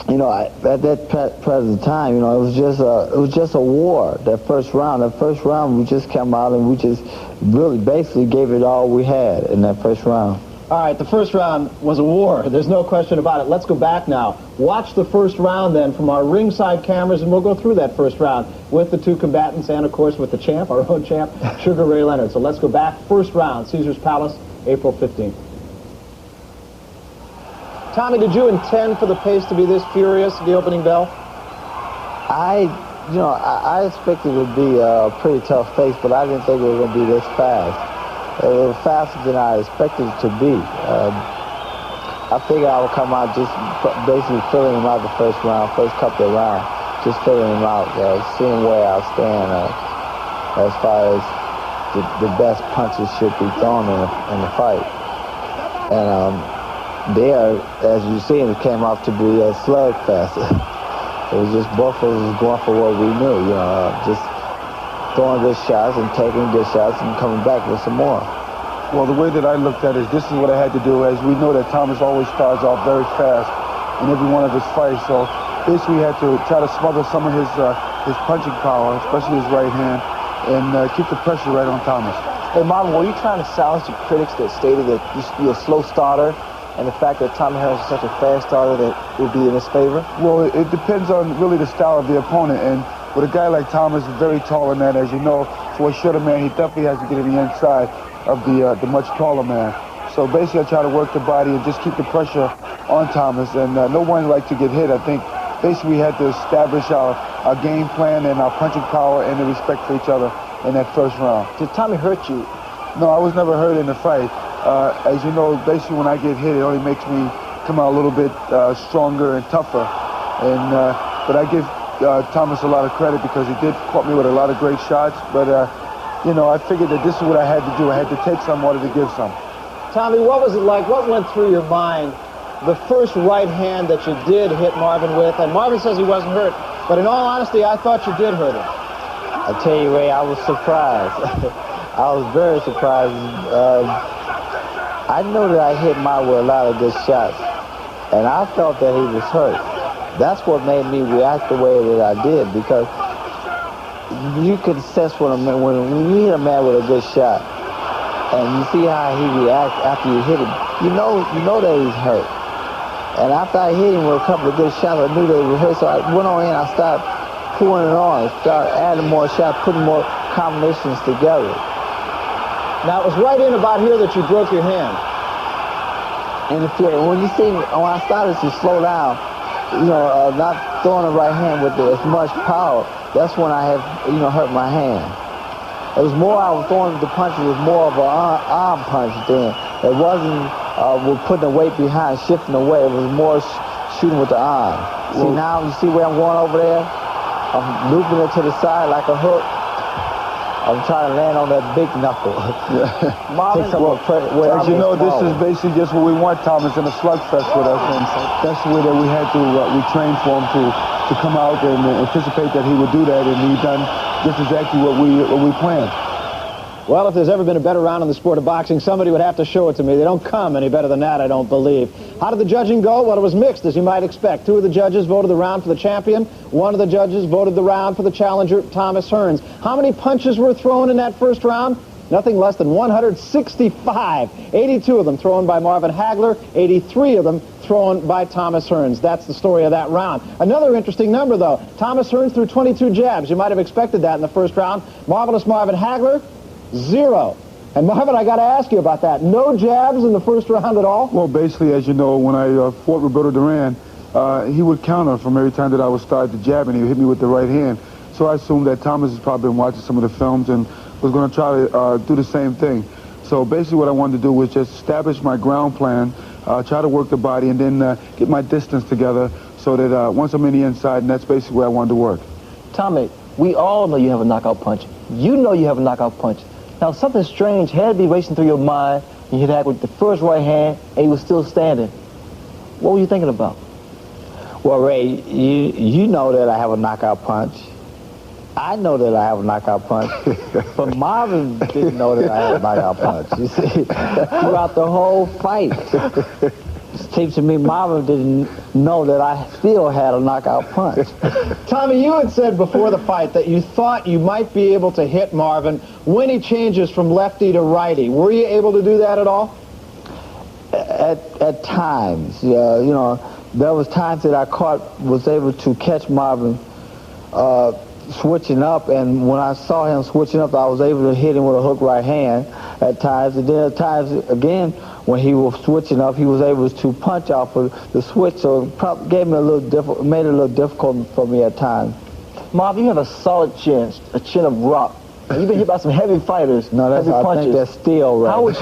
You know, at that present time, you know, it was just a war. That first round, we just came out and we just really basically gave it all we had in that first round. All right, the first round was a war. There's no question about it. Let's go back now. Watch the first round then from our ringside cameras, and we'll go through that first round with the two combatants and, of course, with the champ, our own champ, Sugar Ray Leonard. So let's go back. First round, Caesar's Palace, April 15th. Tommy, did you intend for the pace to be this furious at the opening bell? I expected it would be a pretty tough pace, but I didn't think it was going to be this fast. It was faster than I expected it to be. I figured I would come out just basically filling him out the first couple of rounds, just filling him out, seeing where I stand as far as the best punches should be thrown in the fight. And there, as you see, it came out to be a slugfest. It was just both of us going for what we knew, just throwing good shots and taking good shots and coming back with some more. Well, the way that I looked at it, this is what I had to do, as we know that Thomas always starts off very fast in every one of his fights. So basically we had to try to smother some of his punching power, especially his right hand, and keep the pressure right on Thomas. Hey, Marvin, were you trying to silence the critics that stated that you're a slow starter, and the fact that Tommy Hearns is such a fast starter that would be in his favor? Well, it depends on really the style of the opponent, and with a guy like Thomas, very tall in that, as you know, for a shorter man, he definitely has to get in the inside of the much taller man. So basically, I try to work the body and just keep the pressure on Thomas, and no one likes to get hit. I think basically we had to establish our game plan and our punching power and the respect for each other in that first round. Did Tommy hurt you? No, I was never hurt in the fight. as you know, basically when I get hit, it only makes me come out a little bit stronger and tougher. And but I give Thomas a lot of credit because he did caught me with a lot of great shots. But you know, I figured that this is what I had to do. I had to take some in order to give some. Tommy, what was it like? What went through your mind the first right hand that you did hit Marvin with? And Marvin says he wasn't hurt, but in all honesty, I thought you did hurt him. I tell you, Ray, I was surprised. I was very surprised. I knew that I hit Marvin with a lot of good shots, and I felt that he was hurt. That's what made me react the way that I did, because you could assess when you hit a man with a good shot, and you see how he reacts after you hit him. You know that he's hurt. And after I hit him with a couple of good shots, I knew that he was hurt, so I went on in. I started pulling it on, started adding more shots, putting more combinations together. Now, it was right in about here that you broke your hand. And when you see me, when I started to slow down, not throwing the right hand with as much power, that's when I had, hurt my hand. It was more, I was throwing the punches, it was more of an arm punch then. It wasn't with putting the weight behind, shifting away. It was more shooting with the arm. See now, you see where I'm going over there? I'm looping it to the side like a hook. I'm trying to land on that big knuckle. Marvin, as you know, this is basically just what we want, Thomas, in a slugfest with us. And that's the way that we had to, we trained for him to come out and anticipate that he would do that, and he done just exactly what we planned. Well, if there's ever been a better round in the sport of boxing, somebody would have to show it to me. They don't come any better than that, I don't believe. How did the judging go? Well, it was mixed, as you might expect. 2 of the judges voted the round for the champion. 1 of the judges voted the round for the challenger, Thomas Hearns. How many punches were thrown in that first round? Nothing less than 165. 82 of them thrown by Marvin Hagler, 83 of them thrown by Thomas Hearns. That's the story of that round. Another interesting number, though. Thomas Hearns threw 22 jabs. You might have expected that in the first round. Marvelous Marvin Hagler, 0. And Marvin, I got to ask you about that. No jabs in the first round at all? Well, basically, as you know, when I fought Roberto Duran, he would counter from every time that I would start to jab, and he would hit me with the right hand. So I assumed that Thomas has probably been watching some of the films and was going to try to do the same thing. So basically what I wanted to do was just establish my ground plan, try to work the body, and then get my distance together so that once I'm in the inside, and that's basically where I wanted to work. Tommy, we all know you have a knockout punch. You know you have a knockout punch. Now, something strange had to be racing through your mind. You hit that with the first right hand, and he was still standing. What were you thinking about? Well, Ray, you know that I have a knockout punch. I know that I have a knockout punch, but Marvin didn't know that I had a knockout punch. You see, throughout the whole fight, it seems to me Marvin didn't know that I still had a knockout punch. Tommy, you had said before the fight that you thought you might be able to hit Marvin when he changes from lefty to righty. Were you able to do that at all? At times, there was times that I was able to catch Marvin switching up, and when I saw him switching up, I was able to hit him with a hook right hand at times, and then at times again when he was switching up, he was able to punch off of the switch, so it probably gave me made it a little difficult for me at times. Marvin, you have a solid chin, a chin of rock. You've been hit by some heavy fighters. No, I think that's steel, right?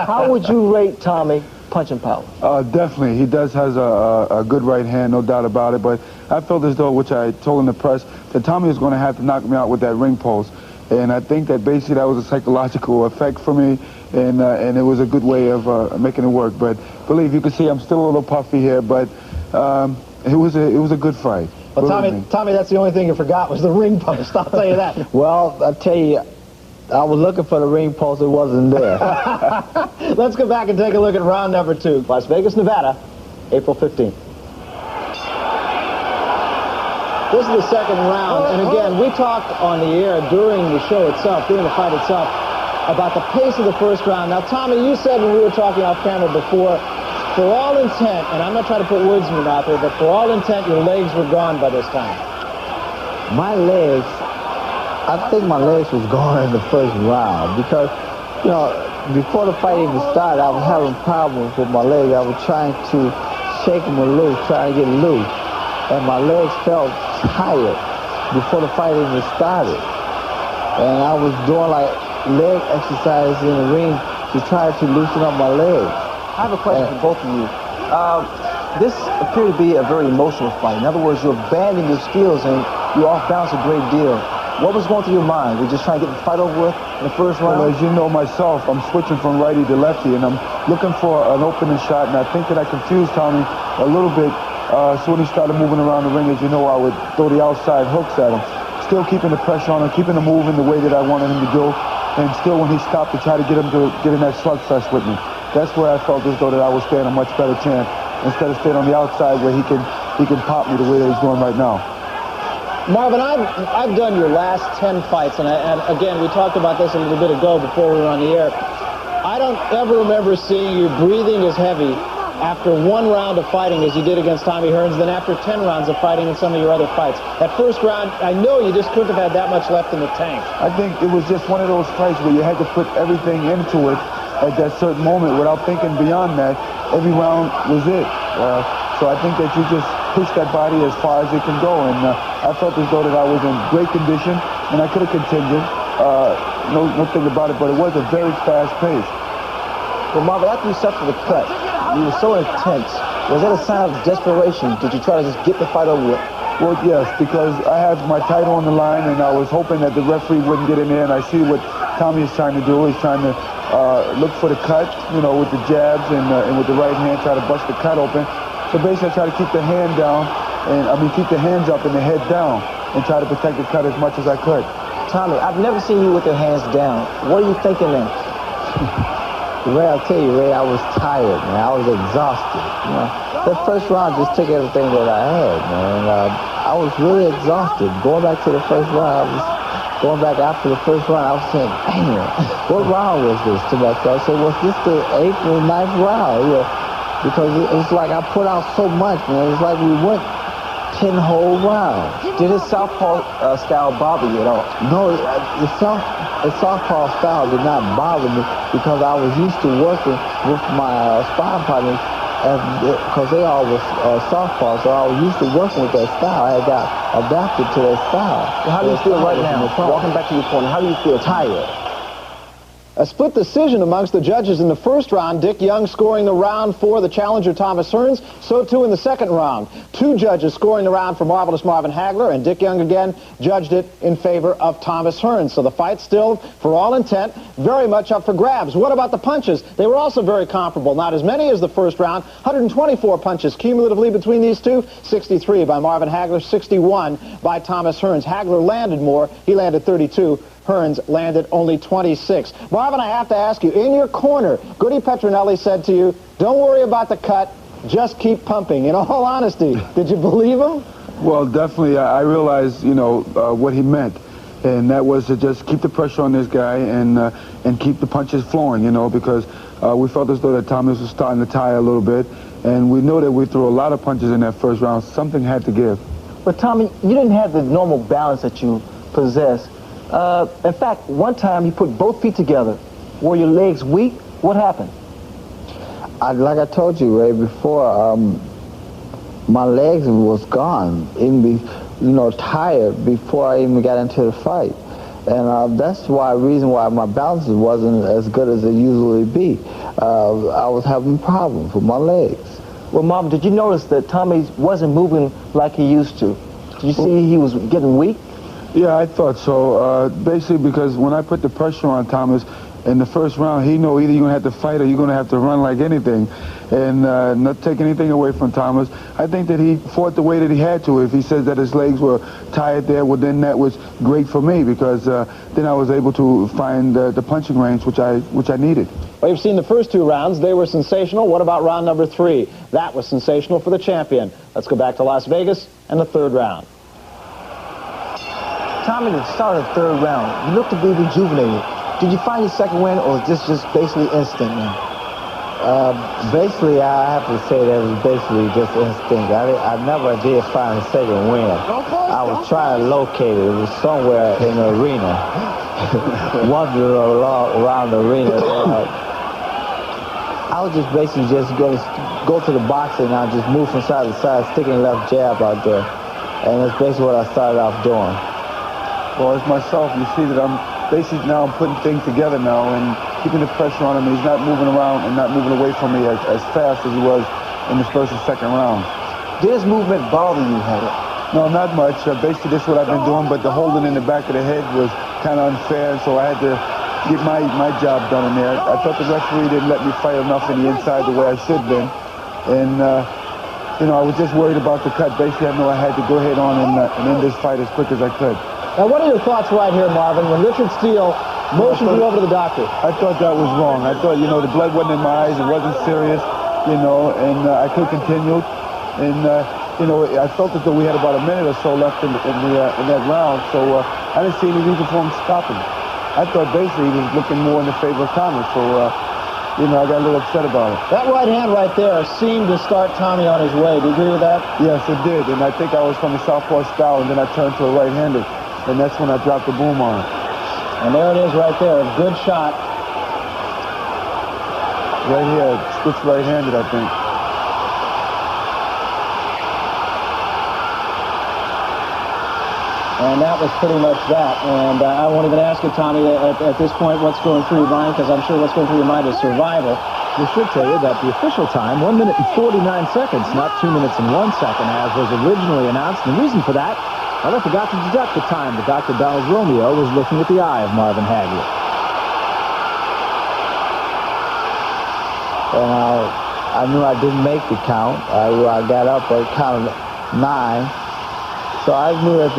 How would you rate Tommy punching power? Definitely. He has a good right hand, no doubt about it. But I felt as though, which I told in the press, that Tommy was going to have to knock me out with that ring post. And I think that basically that was a psychological effect for me, and it was a good way of making it work. But believe you can see I'm still a little puffy here, but it was a good fight. Well, Tommy, that's the only thing you forgot was the ring post. I'll tell you that. Well, I'll tell you, I was looking for the ring post. It wasn't there. Let's go back and take a look at round number 2. Las Vegas, Nevada, April 15th. This is the second round, and again, we talked on the air during the show itself, during the fight itself, about the pace of the first round. Now, Tommy, you said when we were talking off camera before, for all intent, and I'm not trying to put words in your mouth here, but for all intent, your legs were gone by this time. My legs, I think my legs was gone in the first round because, before the fight even started, I was having problems with my legs. I was trying to shake them loose, trying to get loose, and my legs felt tired before the fight even started. And I was doing like leg exercises in the ring to try to loosen up my legs. I have a question for both of you. This appeared to be a very emotional fight. In other words, you're abandoning your skills and you're off balance a great deal. What was going through your mind? Were you just trying to get the fight over with in the first round? Well, as you know myself, I'm switching from righty to lefty, and I'm looking for an opening shot, and I think that I confused Tommy a little bit. So when he started moving around the ring, as you know, I would throw the outside hooks at him. Still keeping the pressure on him, keeping him moving the way that I wanted him to do, and still when he stopped to try to get him to get in that slugfest with me. That's where I felt as though that I was standing a much better chance instead of staying on the outside where he can pop me the way that he's doing right now. Marvin, I've done your last 10 fights, and again, we talked about this a little bit ago before we were on the air. I don't ever remember seeing you breathing as heavy after one round of fighting as you did against Tommy Hearns than after 10 rounds of fighting in some of your other fights. That first round, I know you just couldn't have had that much left in the tank. I think it was just one of those fights where you had to put everything into it at that certain moment without thinking beyond that. Every round was it. So I think that you just push that body as far as it can go, and I felt as though that I was in great condition, and I could have continued. No thing about it, but it was a very fast pace. Well, Marvin, after you suffered the cut, you were so intense. Was that a sign of desperation? Did you try to just get the fight over with? Well, yes, because I had my title on the line, and I was hoping that the referee wouldn't get in there, and I see what Tommy is trying to do. He's trying to look for the cut, with the jabs and with the right hand, try to bust the cut open. So basically, I try to keep the hand down, keep the hands up and the head down, and try to protect the cut as much as I could. Tommy, I've never seen you with your hands down. What are you thinking then? Ray, I'll tell you, Ray, I was tired, man. I was exhausted. That first round just took everything that I had, man. I was really exhausted. Going back to the first round, going back after the first round, I was saying, "Damn, what round was this?" To myself, I said, "Was this the 8th or 9th round?" Because it's like I put out so much, man. It's like we went 10 whole rounds. Did his southpaw style bother you at all? No, the southpaw style did not bother me because I was used to working with my sparring partners, and because they all was southpaw, so I was used to working with that style. I got adapted to that style. Well, how do you feel right now? Walking back to your corner, how do you feel? Tired. A split decision amongst the judges in the first round. Dick Young scoring the round for the challenger Thomas Hearns. So too in the second round. 2 judges scoring the round for Marvelous Marvin Hagler, and Dick Young again judged it in favor of Thomas Hearns. So the fight still, for all intent, very much up for grabs. What about the punches? They were also very comparable. Not as many as the first round. 124 punches cumulatively between these two. 63 by Marvin Hagler, 61 by Thomas Hearns. Hagler landed more. He landed 32. Hearns landed only 26. Marvin, I have to ask you, in your corner, Goody Petronelli said to you, "Don't worry about the cut, just keep pumping." In all honesty, did you believe him? Well, definitely, I realized, what he meant, and that was to just keep the pressure on this guy and keep the punches flowing, because we felt as though that Thomas was starting to tire a little bit, and we knew that we threw a lot of punches in that first round. Something had to give. But Tommy, you didn't have the normal balance that you possess. In fact, one time you put both feet together. Were your legs weak? What happened? Like I told you, Ray, before, my legs was gone, tired before I even got into the fight. And that's the reason why my balance wasn't as good as it usually be. I was having problems with my legs. Well, Mom, did you notice that Tommy wasn't moving like he used to? Did you see he was getting weak? Yeah, I thought so. Basically, because when I put the pressure on Thomas in the first round, he knew either you're going to have to fight or you're going to have to run like anything, and not take anything away from Thomas. I think that he fought the way that he had to. If he says that his legs were tired there, well, then that was great for me because then I was able to find the punching range which I needed. Well, you've seen the first 2 rounds. They were sensational. What about round number 3? That was sensational for the champion. Let's go back to Las Vegas and the 3rd round. Tommy, at the start of the 3rd round, you looked to be rejuvenated. Did you find your second win, or is this just basically instinct now? Basically, I have to say that it was basically just instinct. I never did find a second win. I was trying to locate it. It was somewhere in the arena. Wandering around the arena. I was just basically going to go to the boxing and I just move from side to side, sticking left jab out there. And that's basically what I started off doing. Well, as myself, you see that I'm basically now putting things together now, and keeping the pressure on him. He's not moving around and not moving away from me as fast as he was in the first and second round. Did his movement bother you, Hagler? No, not much. Basically, this is what I've been doing, but the holding in the back of the head was kind of unfair, so I had to get my job done in there. I thought the referee didn't let me fight enough in the inside the way I should have been. And, you know, I was just worried about the cut. Basically, I know I had to go ahead on and end this fight as quick as I could. Now, what are your thoughts right here, Marvin, when Richard Steele motioned you over to the doctor? I thought that was wrong. I thought, you know, the blood wasn't in my eyes. It wasn't serious, you know, and I could continue. And, you know, I felt as though we had about a minute or so left in that round, so I didn't see any reason for him stopping. I thought basically he was looking more in the favor of Thomas, so, you know, I got a little upset about it. That right hand right there seemed to start Tommy on his way. Do you agree with that? Yes, it did, and I think I was from the southpaw style, and then I turned to a right-handed, and that's when I dropped the boom on him. And there it is right there, a good shot. Right here, switch right-handed, I think. And that was pretty much that. And I won't even ask you, Tommy, at this point, what's going through your mind, because I'm sure what's going through your mind is survival. We should tell you that the official time, 1 minute and 49 seconds, not 2 minutes and 1 second, as was originally announced. And the reason for that, well, I forgot to deduct the time. The Dr. Donald Romeo was looking at the eye of Marvin Hagler. And I knew I didn't make the count. I got up at count of 9. So I knew that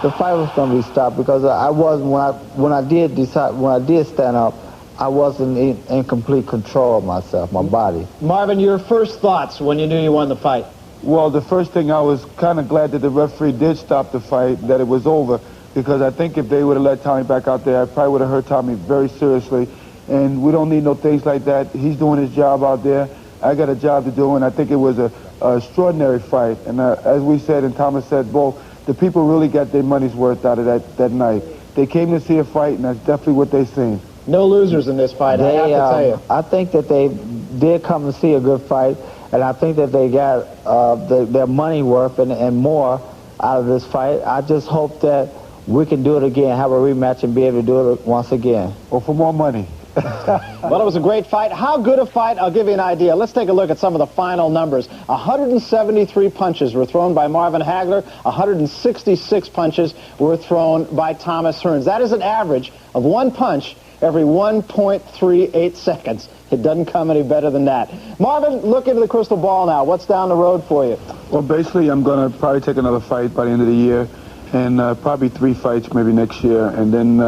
the fight was going to be stopped, because I wasn't, when I did stand up, I wasn't in complete control of myself, my body. Marvin, your first thoughts when you knew you won the fight? Well, the first thing, I was kind of glad that the referee did stop the fight, that it was over, because I think if they would have let Tommy back out there, I probably would have hurt Tommy very seriously. And we don't need no things like that. He's doing his job out there. I got a job to do, and I think it was an extraordinary fight. And as we said, and Thomas said, both, the people really got their money's worth out of that night. They came to see a fight, and that's definitely what they seen. No losers in this fight, I have to tell you. I think that they did come to see a good fight, and I think that they got their money worth and more out of this fight. I just hope that we can do it again, have a rematch, and be able to do it once again. Or for more money. Well, it was a great fight. How good a fight? I'll give you an idea. Let's take a look at some of the final numbers. 173 punches were thrown by Marvin Hagler. 166 punches were thrown by Thomas Hearns. That is an average of 1 punch every 1.38 seconds. It doesn't come any better than that. Marvin, look into the crystal ball now. What's down the road for you? Well, basically, I'm going to probably take another fight by the end of the year, and probably 3 fights maybe next year, and then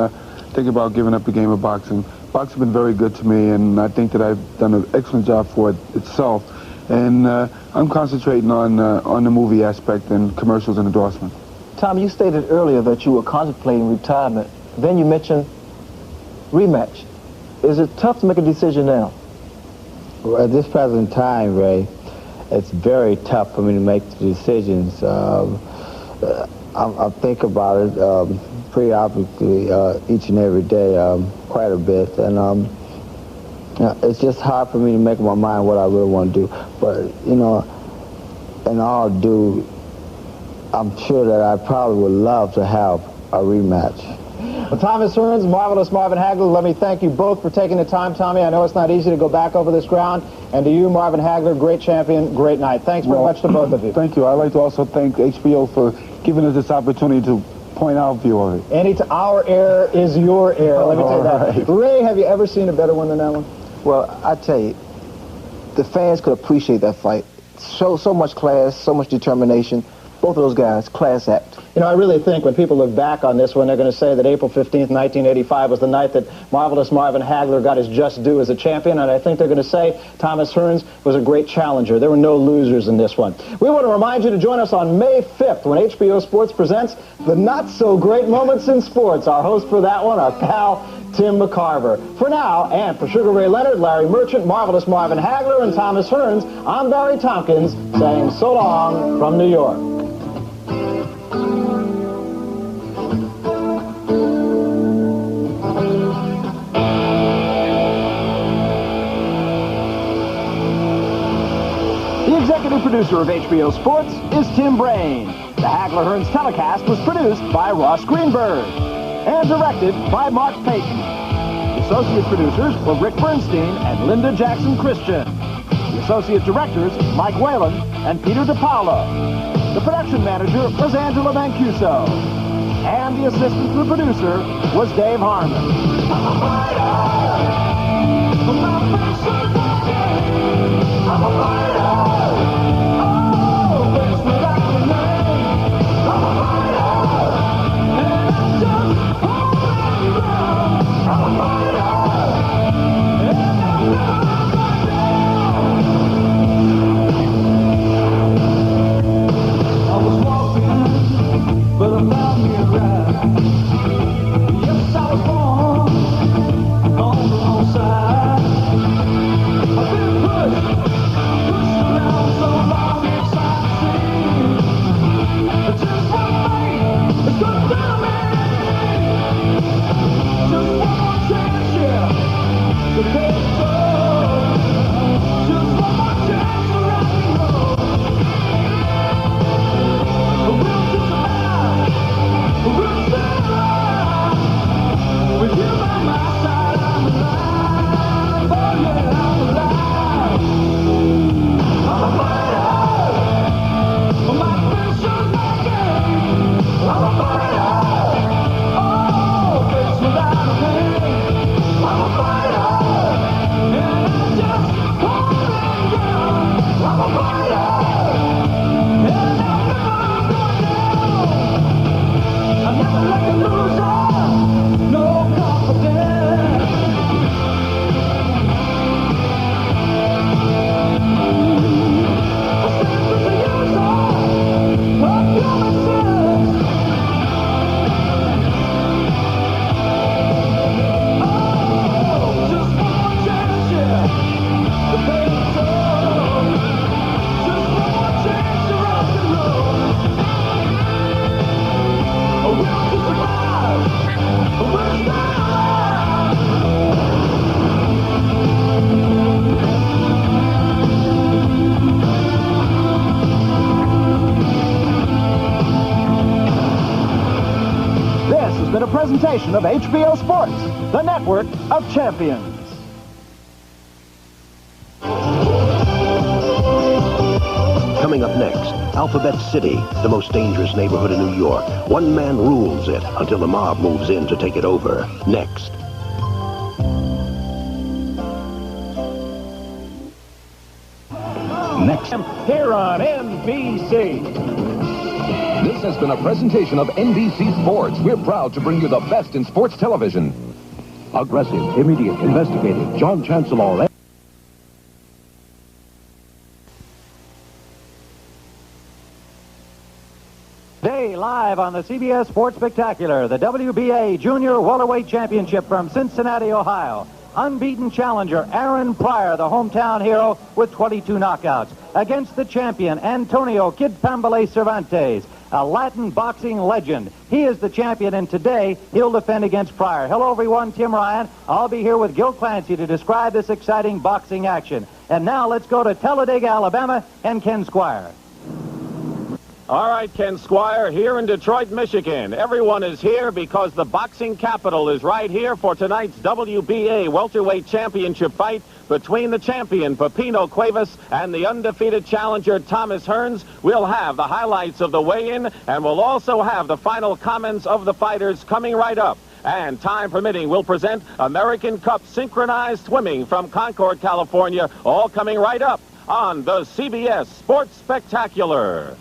think about giving up the game of boxing. Boxing's been very good to me, and I think that I've done an excellent job for it itself. And I'm concentrating on the movie aspect and commercials and endorsement. Tom, you stated earlier that you were contemplating retirement. Then you mentioned rematch. Is it tough to make a decision now? Well, at this present time, Ray, it's very tough for me to make the decisions. I think about it periodically, each and every day, quite a bit, and it's just hard for me to make up my mind what I really want to do. But you know, in all due, I'm sure that I probably would love to have a rematch. Well, Thomas Hearns, Marvelous Marvin Hagler, let me thank you both for taking the time, Tommy. I know it's not easy to go back over this ground. And to you, Marvin Hagler, great champion, great night. Thanks very much to both of you. Thank you. I'd like to also thank HBO for giving us this opportunity to point our view of it. Our air is your air. Let me tell you that. Right. Ray, have you ever seen a better one than that one? Well, I tell you, the fans could appreciate that fight. So much class, so much determination. Both of those guys, class act. You know, I really think when people look back on this one, they're going to say that April 15th, 1985 was the night that Marvelous Marvin Hagler got his just due as a champion, and I think they're going to say Thomas Hearns was a great challenger. There were no losers in this one. We want to remind you to join us on May 5th when HBO Sports presents the Not-So-Great Moments in Sports. Our host for that one, our pal, Tim McCarver. For now, and for Sugar Ray Leonard, Larry Merchant, Marvelous Marvin Hagler, and Thomas Hearns, I'm Barry Tompkins saying so long from New York. The executive producer of HBO Sports is Tim Brain. The Hagler-Hearns telecast was produced by Ross Greenberg and directed by Mark Payton. associate producers were Rick Bernstein and Linda Jackson Christian. The associate directors, Mike Whalen and Peter DiPaolo. The production manager was Angela Mancuso. And the assistant to the producer was Dave Harmon. Presentation of HBO Sports, the network of champions. Coming up next, Alphabet City, the most dangerous neighborhood in New York. One man rules it until the mob moves in to take it over. Next. Next, here on NBC. This has been a presentation of NBC Sports. We're proud to bring you the best in sports television. Aggressive, immediate, investigative, John Chancellor. Today, live on the CBS Sports Spectacular, the WBA Junior Welterweight Championship from Cincinnati, Ohio. Unbeaten challenger Aaron Pryor, the hometown hero, with 22 knockouts, against the champion Antonio Kid Pambale Cervantes, a Latin boxing legend. He is the champion, and today he'll defend against Pryor. Hello, everyone. Tim Ryan. I'll be here with Gil Clancy to describe this exciting boxing action. And now let's go to Talladega, Alabama, and Ken Squire. All right, Ken Squire, here in Detroit, Michigan. Everyone is here because the boxing capital is right here for tonight's WBA welterweight championship fight between the champion, Pepino Cuevas, and the undefeated challenger, Thomas Hearns. We'll have the highlights of the weigh-in, and we'll also have the final comments of the fighters coming right up. And time permitting, we'll present American Cup synchronized swimming from Concord, California, all coming right up on the CBS Sports Spectacular.